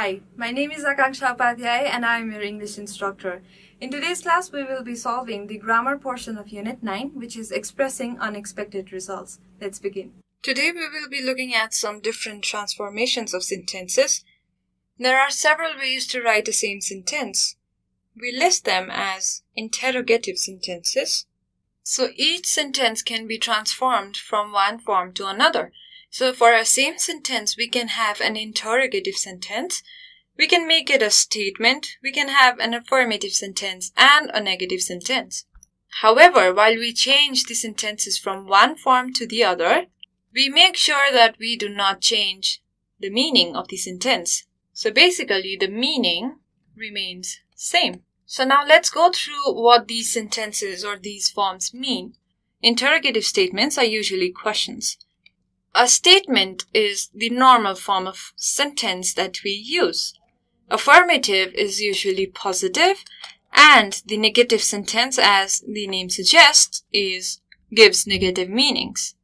Hi, my name is Akankshya Upadhyay and I am your English instructor. In today's class, we will be solving the grammar portion of Unit 9, which is expressing unexpected results. Let's begin. Today, we will be looking at some different transformations of sentences. There are several ways to write the same sentence. We list them as interrogative sentences. So each sentence can be transformed from one form to another. So for a same sentence, we can have an interrogative sentence, we can make it a statement, we can have an affirmative sentence and a negative sentence. However, while we change the sentences from one form to the other, we make sure that we do not change the meaning of the sentence. So basically, the meaning remains same. So now let's go through what these sentences or these forms mean. Interrogative statements are usually questions. A statement is the normal form of sentence that we use. Affirmative is usually positive, and the negative sentence, as the name suggests, gives negative meanings.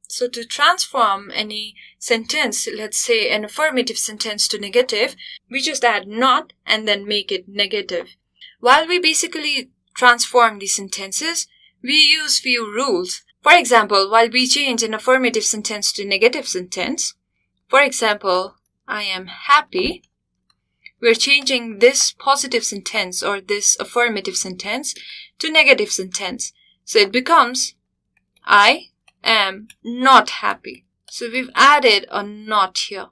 So to transform any sentence, let's say an affirmative sentence to negative, we just add not and then make it negative. While we basically transform these sentences, we use few rules. For example, while we change an affirmative sentence to negative sentence, for example, I am happy, we're changing this positive sentence or this affirmative sentence to negative sentence. So it becomes, I am not happy. So we've added a not here.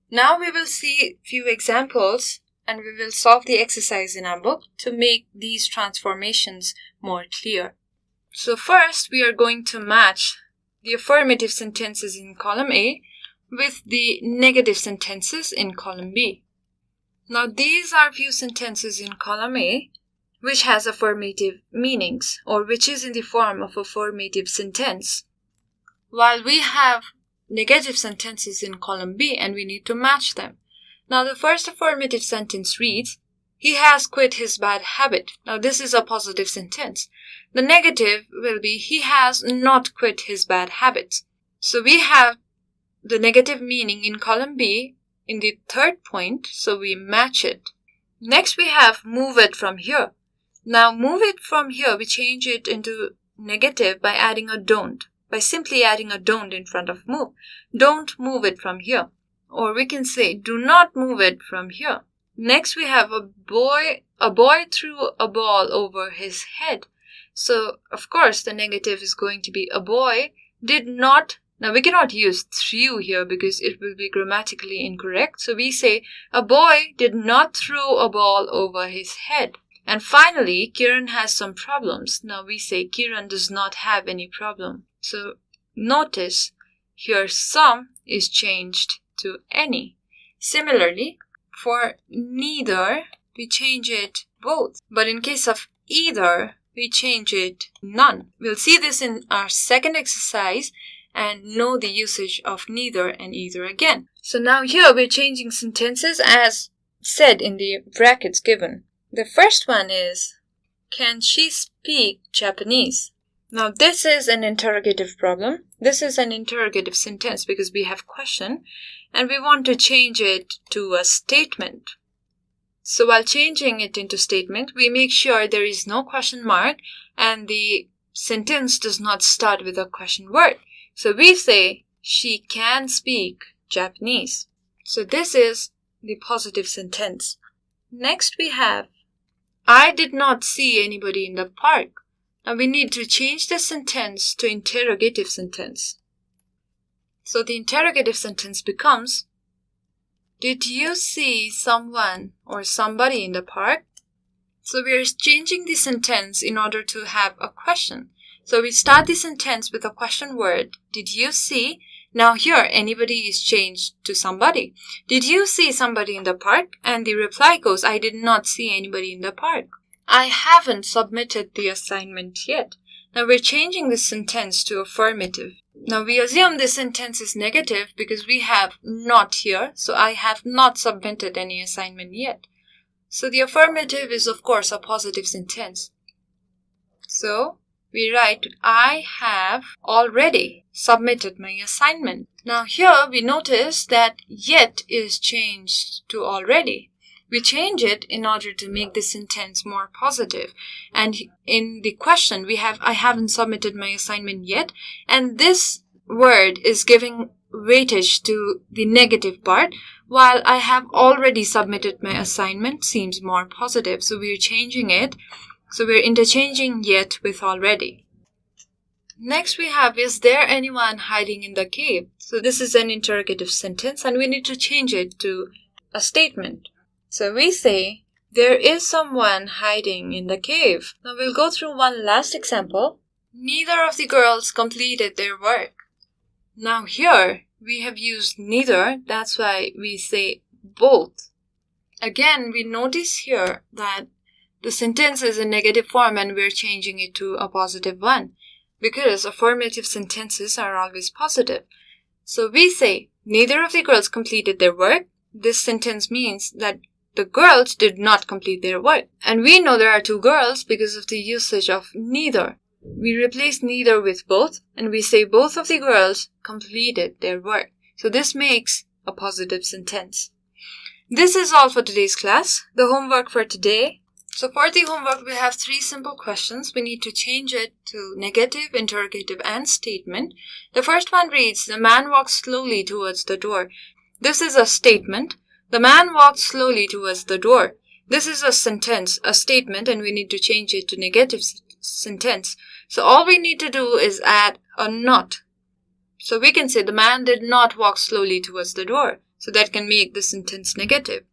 Now we will see few examples and we will solve the exercise in our book to make these transformations more clear. So first, we are going to match the affirmative sentences in column A with the negative sentences in column B. Now, these are few sentences in column A which has affirmative meanings or which is in the form of affirmative sentence, while we have negative sentences in column B and we need to match them. Now, the first affirmative sentence reads, he has quit his bad habit. Now, this is a positive sentence. The negative will be, he has not quit his bad habits. So we have the negative meaning in column B in the third point, so we match it. Next, we have move it from here. Now, move it from here, we change it into negative by adding a don't, by simply adding a don't in front of move. Don't move it from here. Or we can say, do not move it from here. Next, we have a boy threw a ball over his head. So, of course, the negative is going to be a boy did not. Now, we cannot use threw here because it will be grammatically incorrect. So, we say a boy did not throw a ball over his head. And finally, Kiran has some problems. Now, we say Kiran does not have any problem. So, notice here some is changed to any. Similarly, for neither, we change it both. But in case of either, we change it none. We'll see this in our second exercise and know the usage of neither and either again. So now here we're changing sentences as said in the brackets given. The first one is, can she speak Japanese? Now this is an interrogative problem. This is an interrogative sentence because we have question and we want to change it to a statement. So while changing it into statement, we make sure there is no question mark and the sentence does not start with a question word. So we say, she can speak Japanese. So this is the positive sentence. Next we have, I did not see anybody in the park. Now we need to change the sentence to interrogative sentence. So the interrogative sentence becomes, did you see someone or somebody in the park? So we are changing the sentence in order to have a question. So we start the sentence with a question word, did you see? Now here, anybody is changed to somebody. Did you see somebody in the park? And the reply goes, I did not see anybody in the park. I haven't submitted the assignment yet. Now we're changing this sentence to affirmative. Now we assume this sentence is negative because we have not here. So I have not submitted any assignment yet. So the affirmative is of course a positive sentence. So we write, I have already submitted my assignment. Now here we notice that yet is changed to already. We change it in order to make the sentence more positive. And in the question, we have, I haven't submitted my assignment yet. And this word is giving weightage to the negative part, while I have already submitted my assignment seems more positive. So we're changing it. So we're interchanging yet with already. Next we have, is there anyone hiding in the cave? So this is an interrogative sentence and we need to change it to a statement. So we say, there is someone hiding in the cave. Now we'll go through one last example. Neither of the girls completed their work. Now here we have used neither, that's why we say both. Again, we notice here that the sentence is in negative form and we're changing it to a positive one, because affirmative sentences are always positive. So we say, neither of the girls completed their work. This sentence means that the girls did not complete their work. And we know there are two girls because of the usage of neither. We replace neither with both and we say both of the girls completed their work. So this makes a positive sentence. This is all for today's class. The homework for today. So for the homework, we have 3 simple questions. We need to change it to negative, interrogative, and statement. The first one reads, the man walks slowly towards the door. This is a statement. The man walked slowly towards the door. This is a sentence, a statement, and we need to change it to negative sentence. So all we need to do is add a not. So we can say the man did not walk slowly towards the door. So that can make the sentence negative.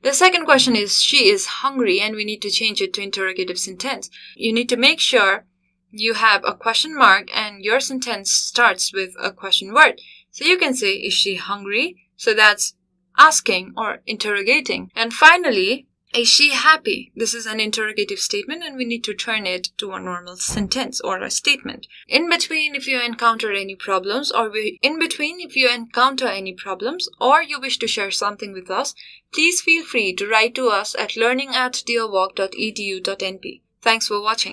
The second question is, she is hungry, and we need to change it to interrogative sentence. You need to make sure you have a question mark and your sentence starts with a question word. So you can say, is she hungry? So that's asking or interrogating. And finally, is she happy? This is an interrogative statement and we need to turn it to a normal sentence or a statement. In between, if you encounter any problems or you wish to share something with us, please feel free to write to us at learning@dearwalk.edu.np. Thanks for watching.